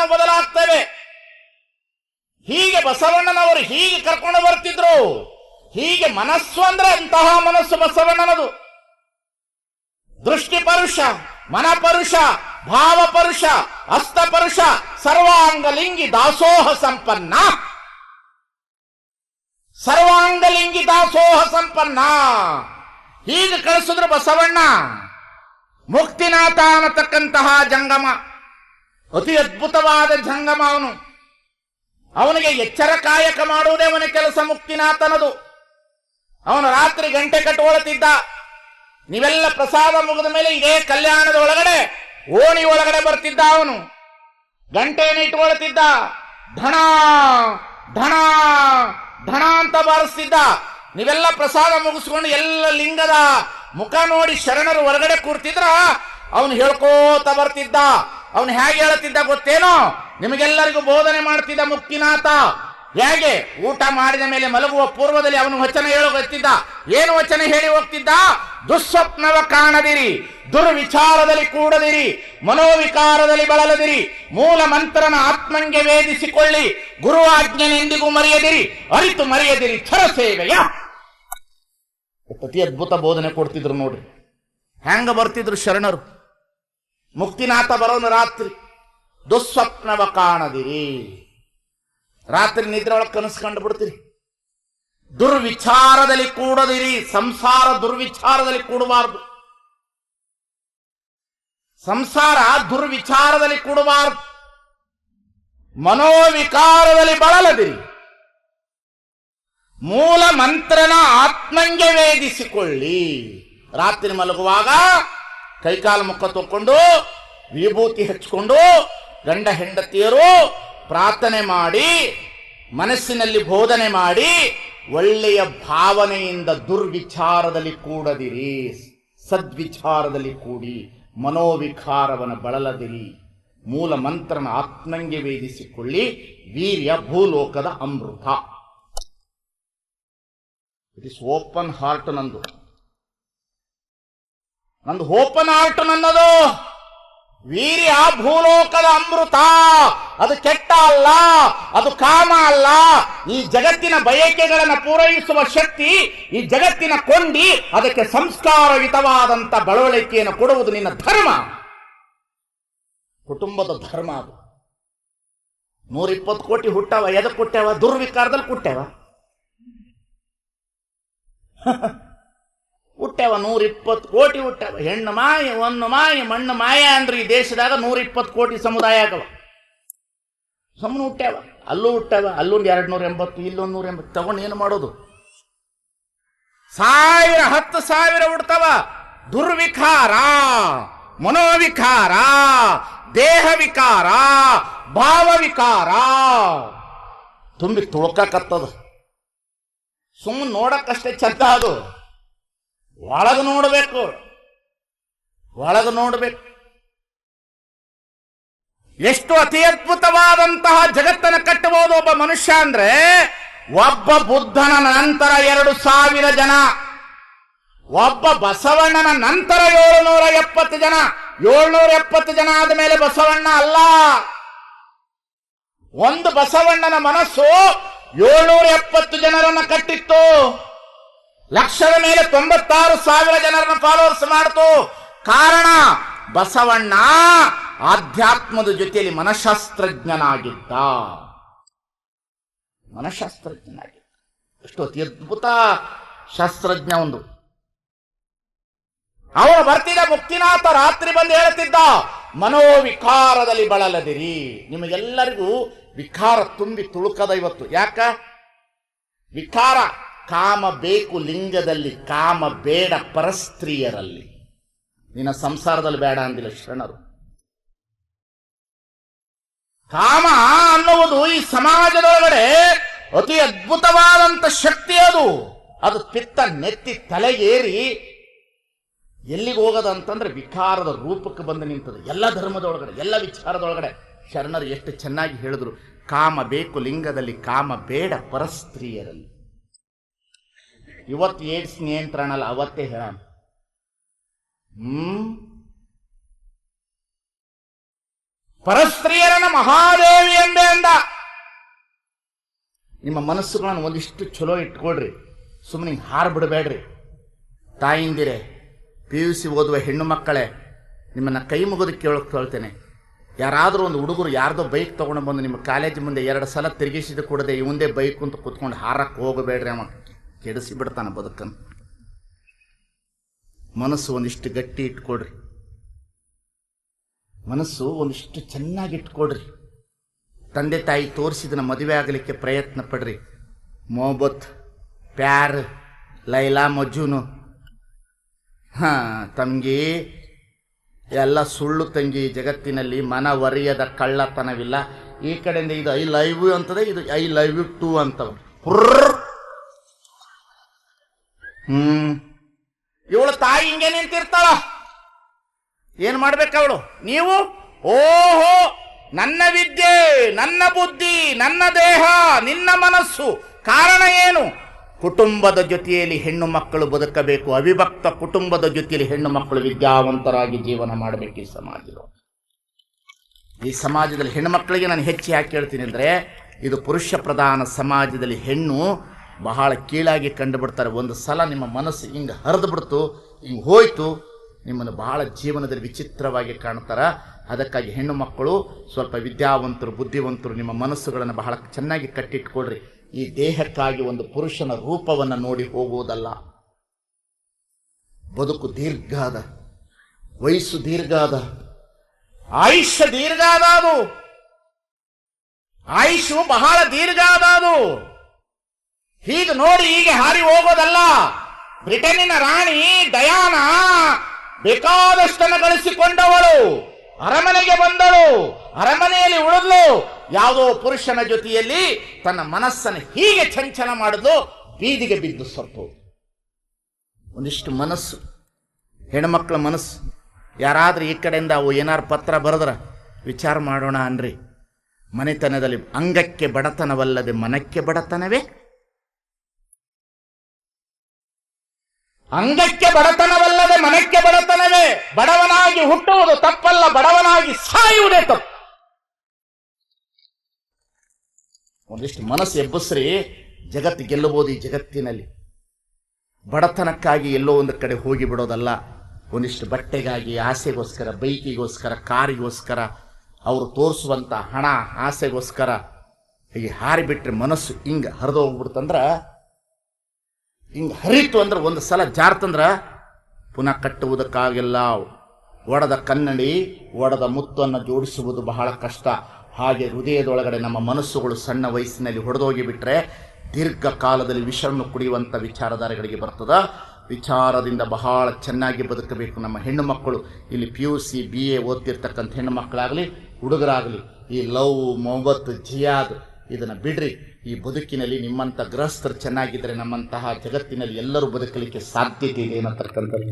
ನಾವು ಬದಲಾಗ್ತೇವೆ. ಹೀಗೆ ಬಸವಣ್ಣನವರು ಹೀಗೆ ಕರ್ಕೊಂಡು ಬರ್ತಿದ್ರು. ಹೀಗೆ ಮನಸ್ಸು ಅಂದ್ರೆ ಅಂತಹ ಮನಸ್ಸು ಬಸವಣ್ಣನದು. ದೃಷ್ಟಿ ಪರುಷ, ಮನಪರುಷ, ಭಾವಪರುಷ, ಹಸ್ತಪರುಷ, ಸರ್ವಾಂಗಲಿಂಗಿ ದಾಸೋಹ ಸಂಪನ್ನ. ಸರ್ವಾಂಗಲಿಂಗಿ ದಾಸೋಹ ಸಂಪನ್ನ ಹೀಗೆ ಕಳಿಸಿದ್ರು ಬಸವಣ್ಣ. ಮುಕ್ತಿನಾಥ ಅನ್ನತಕ್ಕಂತಹ ಜಂಗಮ ಅತಿ ಅದ್ಭುತವಾದ ಜಂಗಮ. ಅವನಿಗೆ ಎಚ್ಚರ ಕಾಯಕ ಮಾಡುವುದೇ ಅವನ ಕೆಲಸ. ಮುಕ್ತಿನಾಥನದು. ಅವನು ರಾತ್ರಿ ಗಂಟೆ ಕಟ್ಟುಕೊಳ್ಳುತ್ತಿದ್ದ. ನೀವೆಲ್ಲ ಪ್ರಸಾದ ಮುಗಿದ ಮೇಲೆ ಇದೇ ಕಲ್ಯಾಣದ ಒಳಗಡೆ ಓಣಿ ಒಳಗಡೆ ಬರ್ತಿದ್ದ. ಅವನು ಗಂಟೆಯನ್ನು ಇಟ್ಟುಕೊಳ್ಳುತ್ತಿದ್ದ. ಢಣ ಢಣ ಢಣ ಅಂತ ಬಾರಿಸ್ತಿದ್ದ. ನೀವೆಲ್ಲ ಪ್ರಸಾದ ಮುಗಿಸ್ಕೊಂಡು ಎಲ್ಲ ಲಿಂಗದ ಮುಖ ನೋಡಿ ಶರಣರು ಹೊರಗಡೆ ಕೂರ್ತಿದ್ರ ಅವನು ಹೇಳ್ಕೋತ ಬರ್ತಿದ್ದ. ಅವನು ಹೇಗೆ ಹೇಳುತ್ತಿದ್ದ ಗೊತ್ತೇನೋ? ನಿಮಗೆಲ್ಲರಿಗೂ ಬೋಧನೆ ಮಾಡ್ತಿದ್ದ ಮುಕ್ತಿನಾಥ. ಹೇಗೆ ಊಟ ಮಾಡಿದ ಮೇಲೆ ಮಲಗುವ ಪೂರ್ವದಲ್ಲಿ ಅವನು ವಚನ ಹೇಳೋಗುತ್ತಿದ್ದ. ಏನು ವಚನ ಹೇಳಿ ಹೋಗ್ತಿದ್ದ? ದುಸ್ವಪ್ನವ ಕಾಣದಿರಿ, ದುರ್ವಿಚಾರದಲ್ಲಿ ಕೂಡದಿರಿ, ಮನೋವಿಕಾರದಲ್ಲಿ ಬಳಲದಿರಿ, ಮೂಲ ಮಂತ್ರನ ಆತ್ಮಂಗೆ ವೇದಿಸಿಕೊಳ್ಳಿ, ಗುರು ಆಜ್ಞೆನೆಂದಿಗೂ ಮರೆಯದಿರಿ, ಅರಿತು ಮರೆಯದಿರಿ ಛರ ಸೇವೆಯ. ಅತಿ ಅದ್ಭುತ ಬೋಧನೆ ಕೊಡ್ತಿದ್ರು ನೋಡ್ರಿ. ಹೆಂಗ ಬರ್ತಿದ್ರು ಶರಣರು. ಮುಕ್ತಿನಾಥ ಬರೋನು ರಾತ್ರಿ. ದುಸ್ವಪ್ನವ ಕಾಣದಿರಿ, ರಾತ್ರಿ ನಿದ್ರೆ ಒಳಗೆ ಕನಸ್ಕೊಂಡು ಬಿಡ್ತೀರಿ. ದುರ್ವಿಚಾರದಲ್ಲಿ ಕೂಡದಿರಿ, ಸಂಸಾರ ದುರ್ವಿಚಾರದಲ್ಲಿ ಕೂಡಬಾರದು. ಸಂಸಾರ ದುರ್ವಿಚಾರದಲ್ಲಿ ಕೂಡಬಾರದು. ಮನೋವಿಕಾರದಲ್ಲಿ ಬಳಲದಿರಿ, ಮೂಲ ಮಂತ್ರನ ಆತ್ಮಂಗೆ ವೇದಿಸಿಕೊಳ್ಳಿ. ರಾತ್ರಿ ಮಲಗುವಾಗ ಕೈಕಾಲು ಮುಖ ತಕ್ಕೊಂಡು ವಿಭೂತಿ ಹಚ್ಕೊಂಡು ಗಂಡ ಹೆಂಡತಿಯರು ಪ್ರಾರ್ಥನೆ ಮಾಡಿ ಮನಸ್ಸಿನಲ್ಲಿ ಬೋಧನೆ ಮಾಡಿ ಒಳ್ಳೆಯ ಭಾವನೆಯಿಂದ ದುರ್ವಿಚಾರದಲ್ಲಿ ಕೂಡದಿರಿ, ಸದ್ವಿಚಾರದಲ್ಲಿ ಕೂಡಿ ಮನೋವಿಕಾರವನ್ನು ಬಳಲದಿರಿ, ಮೂಲ ಮಂತ್ರನ ಆತ್ಮಂಗೆ ವೇದಿಸಿಕೊಳ್ಳಿ, ವೀರ್ಯ ಭೂಲೋಕದ ಅಮೃತ. It is open heart. ನಂದು ಓಪನ್ ಹಾರ್ಟ್ ನನ್ನದು. ವೀರ್ಯ ಭೂಲೋಕದ ಅಮೃತ. ಅದು ಕೆಟ್ಟ ಅಲ್ಲ, ಅದು ಕಾಮ ಅಲ್ಲ. ಈ ಜಗತ್ತಿನ ಬಯಕೆಗಳನ್ನು ಪೂರೈಸುವ ಶಕ್ತಿ, ಈ ಜಗತ್ತಿನ ಕೊಂಡಿ, ಅದಕ್ಕೆ ಸಂಸ್ಕಾರಯುತವಾದಂಥ ಬಳವಳಿಕೆಯನ್ನು ಕೊಡುವುದು ನಿನ್ನ ಧರ್ಮ, ಕುಟುಂಬದ ಧರ್ಮ. ಅದು 120 ಕೋಟಿ ಹುಟ್ಟವ. ಎದಕ್ಕೆ ಹುಟ್ಟ್ಯಾವ? ದುರ್ವಿಕಾರದಲ್ಲಿ ಹುಟ್ಟ್ಯಾವ. ಹುಟ್ಟ್ಯಾವ 120 ಕೋಟಿ ಹುಟ್ಟ್ಯಾವ. ಹೆಣ್ಣು ಮಾಯ, ಒಂದು ಮಾಯ, ಮಣ್ಣು ಮಾಯ ಅಂದ್ರೆ ಈ ದೇಶದಾಗ 120 ಕೋಟಿ ಸಮುದಾಯ ಆಗವ. ಸುಮ್ಮನೆ ಹುಟ್ಟ್ಯಾವ. ಅಲ್ಲೂ ಹುಟ್ಟ್ಯಾವ. ಅಲ್ಲೊಂದು 280, ಇಲ್ಲೊಂದು 180. ತಗೊಂಡು ಏನು ಮಾಡೋದು? 1000 10,000 ಹುಡ್ತಾವ. ದುರ್ವಿಕಾರ, ಮನೋವಿಕಾರ, ದೇಹ ವಿಕಾರ, ಭಾವವಿಕಾರ ತುಂಬಿ ತುಳ್ಕತ್ತದ. ಸುಮ್ಮನೆ ನೋಡಕ್ಕಷ್ಟೇ ಚಂದ. ಅದು ಒಳಗೆ ನೋಡಬೇಕು, ಒಳಗೆ ನೋಡಬೇಕು. ಎಷ್ಟು ಅತಿ ಅದ್ಭುತವಾದಂತಹ ಜಗತ್ತನ್ನು ಕಟ್ಟಬಹುದು ಒಬ್ಬ ಮನುಷ್ಯ ಅಂದ್ರೆ, ಒಬ್ಬ ಬುದ್ಧನ ನಂತರ 2,000 ಜನ, ಒಬ್ಬ ಬಸವಣ್ಣನ ನಂತರ 770 ಜನ. 770 ಜನ ಆದ ಮೇಲೆ ಬಸವಣ್ಣ ಅಲ್ಲ. ಒಂದು ಬಸವಣ್ಣನ ಮನಸ್ಸು 770 ಜನರನ್ನ ಕಟ್ಟಿತ್ತು. ಲಕ್ಷದ ಮೇಲೆ 96,000 ಜನರನ್ನು ಫಾಲೋವರ್ಸ್ ಮಾಡ್ತು. ಕಾರಣ, ಬಸವಣ್ಣ ಆಧ್ಯಾತ್ಮದ ಜೊತೆಯಲ್ಲಿ ಮನಃಶಾಸ್ತ್ರಜ್ಞನಾಗಿದ್ದ. ಮನಃಶಾಸ್ತ್ರಜ್ಞನಾಗಿದ್ದ. ಎಷ್ಟು ಅತಿ ಅದ್ಭುತ ಶಾಸ್ತ್ರಜ್ಞ ಒಂದು. ಅವನು ಬರ್ತಿದ್ದ ಮುಕ್ತಿನಾಥ. ರಾತ್ರಿ ಬಂದು ಹೇಳ್ತಿದ್ದ, ಮನೋವಿಕಾರದಲ್ಲಿ ಬಳಲದಿರಿ. ನಿಮಗೆಲ್ಲರಿಗೂ ವಿಕಾರ ತುಂಬಿ ತುಳುಕದ ಇವತ್ತು. ಯಾಕ? ವಿಕಾರ. ಕಾಮ ಬೇಕು ಲಿಂಗದಲ್ಲಿ, ಕಾಮ ಬೇಡ ಪರಸ್ತ್ರೀಯರಲ್ಲಿ. ನಿನ್ನ ಸಂಸಾರದಲ್ಲಿ ಬೇಡ ಅಂದಿಲ್ಲ ಶರಣರು. ಕಾಮ ಅನ್ನುವುದು ಈ ಸಮಾಜದೊಳಗಡೆ ಅತಿ ಅದ್ಭುತವಾದಂಥ ಶಕ್ತಿ. ಅದು ಪಿತ್ತ ನೆತ್ತಿ ತಲೆಗೇರಿ ಎಲ್ಲಿಗೆ ಹೋಗದಂತಂದ್ರೆ ವಿಕಾರದ ರೂಪಕ್ಕೆ ಬಂದು ನಿಂತது. ಎಲ್ಲ ಧರ್ಮದೊಳಗಡೆ, ಎಲ್ಲ ವಿಚಾರದೊಳಗಡೆ ಶರಣರು ಎಷ್ಟು ಚೆನ್ನಾಗಿ ಹೇಳಿದ್ರು. ಕಾಮ ಬೇಕು ಲಿಂಗದಲ್ಲಿ, ಕಾಮ ಬೇಡ ಪರಸ್ತ್ರೀಯರಲ್ಲಿ. ಇವತ್ತು ಏಡ್ಸ್ ನಿಯಂತ್ರಣ ಅಲ್ಲ, ಅವತ್ತೇ ಹೇಳ. ಪರಸ್ತ್ರೀಯರನ್ನ ಮಹಾದೇವಿ ಎಂದೇ ಅಂದ. ನಿಮ್ಮ ಮನಸ್ಸುಗಳನ್ನು ಒಂದಿಷ್ಟು ಚಲೋ ಇಟ್ಕೊಳ್ರಿ, ಸುಮ್ಮನೆ ಹಾರು ಬಿಡಬೇಡ್ರಿ. ತಾಯಿಂದಿರೆ, PUC ಓದುವ ಹೆಣ್ಣು ಮಕ್ಕಳೇ, ನಿಮ್ಮನ್ನು ಕೈ ಮುಗಿದು ಕೇಳ್ತೇನೆ. ಯಾರಾದರೂ ಒಂದು ಹುಡುಗರು ಯಾರ್ದೋ ಬೈಕ್ ತೊಗೊಂಡು ಬಂದು ನಿಮ್ಮ ಕಾಲೇಜ್ ಮುಂದೆ 2 ಸಲ ತಿರುಗಿಸಿದ ಕೂಡದೆ ಇವಂದೇ ಬೈಕ್ ಅಂತ ಕೂತ್ಕೊಂಡು ಹಾರಕ್ಕೆ ಹೋಗಬೇಡ್ರಿ, ಅವ ಕೆಡಿಸಿ ಬಿಡ್ತಾನೆ ಬದುಕನ್ನು. ಮನಸ್ಸು ಒಂದಿಷ್ಟು ಗಟ್ಟಿ ಇಟ್ಕೊಡ್ರಿ, ಮನಸ್ಸು ಒಂದಿಷ್ಟು ಚೆನ್ನಾಗಿ ಇಟ್ಕೊಡ್ರಿ. ತಂದೆ ತಾಯಿ ತೋರಿಸಿದನ ಮದುವೆ ಆಗಲಿಕ್ಕೆ ಪ್ರಯತ್ನ ಪಡ್ರಿ. ಮೊಹಬ್ಬತ್, ಪ್ಯಾರ್, ಲೈಲಾ ಮಜ್ಜೂನು, ತಂಗಿ ಎಲ್ಲ ಸುಳ್ಳು ತಂಗಿ. ಜಗತ್ತಿನಲ್ಲಿ ಮನವರಿಯದ ಕಳ್ಳತನವಿಲ್ಲ. ಈ ಕಡೆಯಿಂದ ಇದು ಐ ಲವ್ ಯು ಅಂತದೆ, ಇದು ಐ ಲವ್ ಯು ಟು ಅಂತವ. ಇವಳು ತಾಯಿ ಹಿಂಗೆ ನಿಂತಿರ್ತಾಳ, ಏನ್ ಮಾಡ್ಬೇಕವಳು? ನೀವು ಓಹೋ, ನನ್ನ ವಿದ್ಯೆ, ನನ್ನ ಬುದ್ಧಿ, ನನ್ನ ದೇಹ, ನಿನ್ನ ಮನಸ್ಸು, ಕಾರಣ ಏನು? ಕುಟುಂಬದ ಜೊತೆಯಲ್ಲಿ ಹೆಣ್ಣು ಮಕ್ಕಳು ಬದುಕಬೇಕು. ಅವಿಭಕ್ತ ಕುಟುಂಬದ ಜೊತೆಯಲ್ಲಿ ಹೆಣ್ಣು ಮಕ್ಕಳು ವಿದ್ಯಾವಂತರಾಗಿ ಜೀವನ ಮಾಡಬೇಕು. ಈ ಸಮಾಜದಲ್ಲಿ ಹೆಣ್ಣು ಮಕ್ಕಳಿಗೆ ನಾನು ಹೆಚ್ಚು ಯಾಕೆ ಹೇಳ್ತೀನಿ ಅಂದರೆ, ಇದು ಪುರುಷ ಪ್ರಧಾನ ಸಮಾಜದಲ್ಲಿ ಹೆಣ್ಣು ಬಹಳ ಕೀಳಾಗಿ ಕಂಡುಬಿಡ್ತಾರೆ. ಒಂದು ಸಲ ನಿಮ್ಮ ಮನಸ್ಸು ಹಿಂಗೆ ಹರಿದು ಬಿಡ್ತು, ಹಿಂಗೆ ಹೋಯ್ತು, ನಿಮ್ಮನ್ನು ಬಹಳ ಜೀವನದಲ್ಲಿ ವಿಚಿತ್ರವಾಗಿ ಕಾಣ್ತಾರೆ. ಅದಕ್ಕಾಗಿ ಹೆಣ್ಣು ಮಕ್ಕಳು ಸ್ವಲ್ಪ ವಿದ್ಯಾವಂತರು, ಬುದ್ಧಿವಂತರು, ನಿಮ್ಮ ಮನಸ್ಸುಗಳನ್ನು ಬಹಳ ಚೆನ್ನಾಗಿ ಕಟ್ಟಿಟ್ಕೊಳ್ರಿ. ಈ ದೇಹಕ್ಕಾಗಿ ಒಂದು ಪುರುಷನ ರೂಪವನ್ನು ನೋಡಿ ಹೋಗುವುದಲ್ಲ. ಬದುಕು ದೀರ್ಘಾದ, ವಯಸ್ಸು ದೀರ್ಘಾದ, ಆಯುಷ್ಯ ದೀರ್ಘಾದ, ಅದು ಆಯುಷು ಬಹಳ ದೀರ್ಘಾದ. ಅದು ಹೀಗೆ ನೋಡಿ ಹೀಗೆ ಹಾರಿ ಹೋಗೋದಲ್ಲ. ಬ್ರಿಟನ್ನಿನ ರಾಣಿ ಡಯಾನಾ ಬೇಕಾದಷ್ಟನ್ನು ಗಳಿಸಿಕೊಂಡವಳು, ಅರಮನೆಗೆ ಬಂದಳು, ಅರಮನೆಯಲ್ಲಿ ಉಳಿದ್ಲು. ಯಾವುದೋ ಪುರುಷನ ಜೊತೆಯಲ್ಲಿ ತನ್ನ ಮನಸ್ಸನ್ನು ಹೀಗೆ ಚಂಚಲ ಮಾಡಿದ್ಲು, ಬೀದಿಗೆ ಬಿದ್ದು ಸತ್ತು. ಒಂದಿಷ್ಟು ಮನಸ್ಸು, ಹೆಣ್ಮಕ್ಳ ಮನಸ್ಸು. ಯಾರಾದ್ರೂ ಈ ಕಡೆಯಿಂದ ಅವು ಏನಾರು ಪತ್ರ ಬರೆದ್ರ ವಿಚಾರ ಮಾಡೋಣ ಅನ್ರಿ. ಮನೆತನದಲ್ಲಿ ಅಂಗಕ್ಕೆ ಬಡತನವಲ್ಲದೆ ಮನಕ್ಕೆ ಬಡತನವೇ? ಅಂಗಕ್ಕೆ ಬಡತನವಲ್ಲದೆ ಮನಕ್ಕೆ ಬಡತನವೇ. ಬಡವನಾಗಿ ಹುಟ್ಟುವುದು ತಪ್ಪಲ್ಲ, ಬಡವನಾಗಿ ಸಾಯುವುದೇ ತಪ್ಪು. ಒಂದಿಷ್ಟು ಮನಸ್ಸು ಎಬ್ಬಸ್ರಿ, ಜಗತ್ತು ಗೆಲ್ಲಬಹುದು. ಈ ಜಗತ್ತಿನಲ್ಲಿ ಬಡತನಕ್ಕಾಗಿ ಎಲ್ಲೋ ಒಂದು ಕಡೆ ಹೋಗಿ ಬಿಡೋದಲ್ಲ. ಒಂದಿಷ್ಟು ಬಟ್ಟೆಗಾಗಿ, ಆಸೆಗೋಸ್ಕರ, ಬೈಕಿಗೋಸ್ಕರ, ಕಾರಿಗೋಸ್ಕರ, ಅವರು ತೋರಿಸುವಂಥ ಹಣ ಆಸೆಗೋಸ್ಕರ ಹೀಗೆ ಹಾರಿಬಿಟ್ರೆ ಮನಸ್ಸು ಹಿಂಗೆ ಹರಿದು ಹೋಗ್ಬಿಡ್ತಂದ್ರೆ, ಹಿಂಗೆ ಹರಿತು ಅಂದ್ರೆ ಒಂದು ಸಲ ಜಾರ್ತಂದ್ರೆ ಪುನಃ ಕಟ್ಟುವುದಕ್ಕಾಗಿಲ್ಲ. ಒಡೆದ ಕನ್ನಡಿ, ಒಡೆದ ಮುತ್ತನ್ನು ಜೋಡಿಸುವುದು ಬಹಳ ಕಷ್ಟ. ಹಾಗೆ ಹೃದಯದೊಳಗಡೆ ನಮ್ಮ ಮನಸ್ಸುಗಳು ಸಣ್ಣ ವಯಸ್ಸಿನಲ್ಲಿ ಹೊಡೆದೋಗಿ ಬಿಟ್ರೆ ದೀರ್ಘಕಾಲದಲ್ಲಿ ವಿಷವನ್ನು ಕುಡಿಯುವಂಥ ವಿಚಾರಧಾರೆಗಳಿಗೆ ಬರ್ತದ. ವಿಚಾರದಿಂದ ಬಹಳ ಚೆನ್ನಾಗಿ ಬದುಕಬೇಕು ನಮ್ಮ ಹೆಣ್ಣು ಮಕ್ಕಳು. ಇಲ್ಲಿ PUC BA ಓದ್ತಿರ್ತಕ್ಕಂಥ ಹೆಣ್ಣು ಮಕ್ಕಳಾಗಲಿ ಹುಡುಗರಾಗಲಿ, ಈ ಲವ್, ಮೊಹಬ್ಬತ್, ಜಿಯಾದ್ ಇದನ್ನು ಬಿಡ್ರಿ. ಈ ಬದುಕಿನಲ್ಲಿ ನಿಮ್ಮಂಥ ಗೃಹಸ್ಥರು ಚೆನ್ನಾಗಿದ್ದರೆ ನಮ್ಮಂತಹ ಜಗತ್ತಿನಲ್ಲಿ ಎಲ್ಲರೂ ಬದುಕಲಿಕ್ಕೆ ಸಾಧ್ಯತೆ ಇದೆ ಅನ್ನತಕ್ಕಂಥದ್ದು.